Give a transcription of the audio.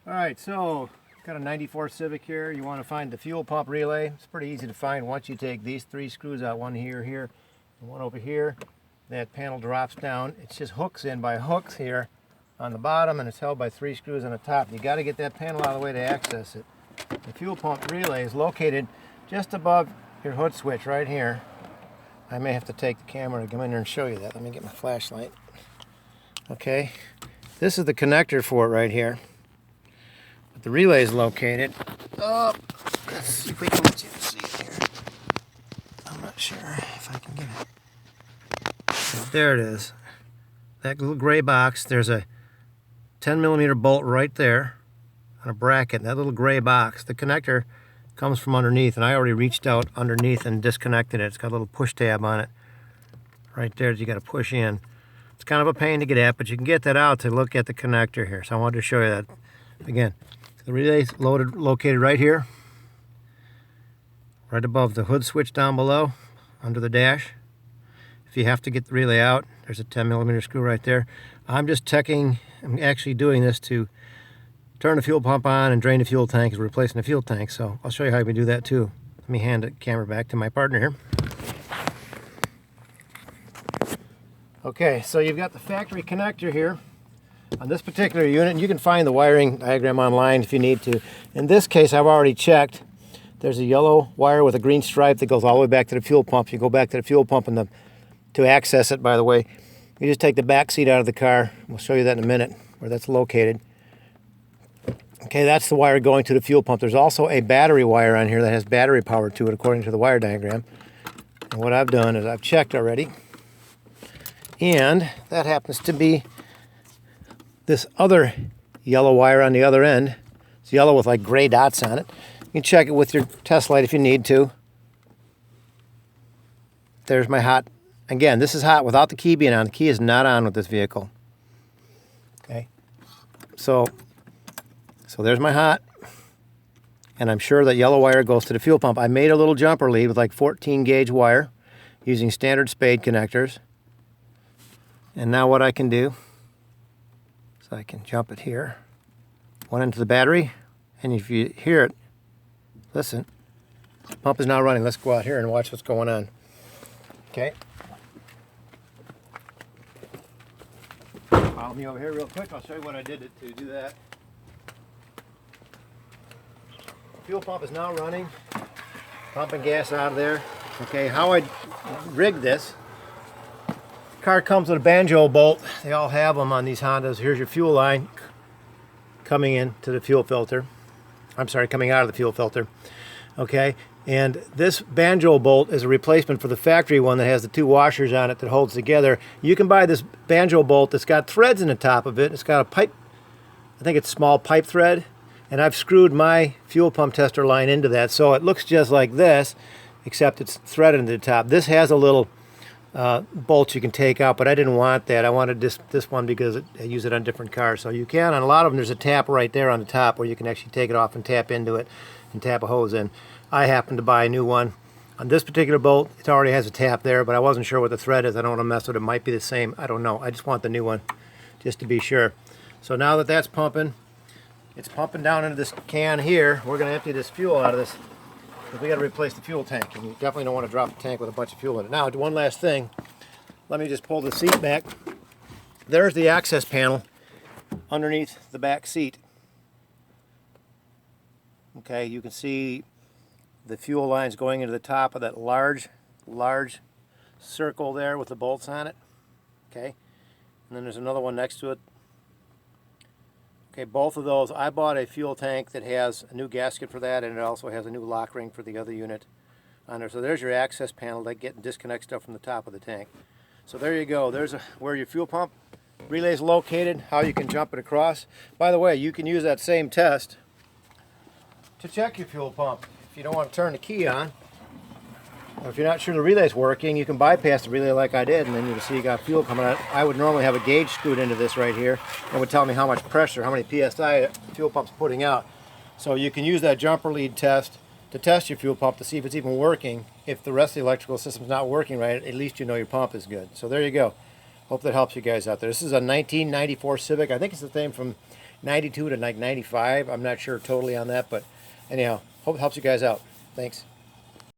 Alright, so got a 94 Civic here. You want to find the fuel pump relay. It's pretty easy to find once you take these three screws out, one here, and one over here. That panel drops down. It just hooks in by hooks here on the bottom, and it's held by three screws on the top. You got to get that panel out of the way to access it. The fuel pump relay is located just above your hood switch right here. I may have to take the camera to come in there and show you that. Let me get my flashlight. Okay, this is the connector for it right here. But the relay is located up. Let's see if we can let you see it here. I'm not sure if I can get it. There it is. That little gray box, there's a 10mm bolt right there on a bracket. That little gray box, the connector comes from underneath, and I already reached out underneath and disconnected it. It's got a little push tab on it right there that you got to push in. It's kind of a pain to get at, but you can get that out to look at the connector here. So I wanted to show you that. Again, the relay's located right here, right above the hood switch down below, under the dash. If you have to get the relay out, there's a 10mm screw right there. I'm actually doing this to turn the fuel pump on and drain the fuel tank as we're replacing the fuel tank. So I'll show you how you can do that too. Let me hand the camera back to my partner here. Okay, so you've got the factory connector here on this particular unit, and you can find the wiring diagram online if you need to. In this case, I've already checked. There's a yellow wire with a green stripe that goes all the way back to the fuel pump. You go back to the fuel pump, and to access it, by the way, you just take the back seat out of the car. We'll show you that in a minute, where that's located. Okay, that's the wire going to the fuel pump. There's also a battery wire on here that has battery power to it, according to the wire diagram. And what I've done is I've checked already, and that happens to be this other yellow wire on the other end. It's yellow with like gray dots on it. You can check it with your test light if you need to. There's my hot. Again, this is hot without the key being on. The key is not on with this vehicle. Okay, so there's my hot, and I'm sure that yellow wire goes to the fuel pump. I made a little jumper lead with like 14 gauge wire using standard spade connectors. And now what I can do is I can jump it here, one into the battery, and if you hear it, listen, the pump is now running. Let's go out here and watch what's going on. Okay. Follow me over here real quick. I'll show you what I did to do that. Fuel pump is now running, pumping gas out of there. Okay, how I rigged this. Car comes with a banjo bolt. They all have them on these Hondas. Here's your fuel line coming in to the fuel filter. I'm sorry, coming out of the fuel filter. Okay, and this banjo bolt is a replacement for the factory one that has the two washers on it that holds together. You can buy this banjo bolt that's got threads in the top of it. It's got a pipe, I think it's small pipe thread, and I've screwed my fuel pump tester line into that, so it looks just like this, except it's threaded into the top. This has a little bolts you can take out, but I didn't want that. I wanted this one because I use it on different cars. So you can, on a lot of them, there's a tap right there on the top where you can actually take it off and tap into it and tap a hose in. I happened to buy a new one. On this particular bolt, it already has a tap there, but I wasn't sure what the thread is. I don't want to mess with it. It might be the same. I don't know. I just want the new one just to be sure. So now that that's pumping, it's pumping down into this can here. We're going to empty this fuel out of this because we got to replace the fuel tank, and you definitely don't want to drop the tank with a bunch of fuel in it. Now, one last thing. Let me just pull the seat back. There's the access panel underneath the back seat. Okay, you can see the fuel lines going into the top of that large circle there with the bolts on it. Okay, and then there's another one next to it. Okay, both of those, I bought a fuel tank that has a new gasket for that, and it also has a new lock ring for the other unit on there. So there's your access panel that get and disconnect stuff from the top of the tank. So there you go. There's where your fuel pump relay is located, how you can jump it across. By the way, you can use that same test to check your fuel pump. If you don't want to turn the key on, or if you're not sure the relay's working, you can bypass the relay like I did, and then you can see you got fuel coming out. I would normally have a gauge screwed into this right here. It would tell me how much pressure, how many PSI the fuel pump's putting out. So you can use that jumper lead test to test your fuel pump to see if it's even working. If the rest of the electrical system's not working right, at least you know your pump is good. So there you go. Hope that helps you guys out there. This is a 1994 Civic. I think it's the same from 92 to like 95. I'm not sure totally on that, but anyhow, hope it helps you guys out. Thanks.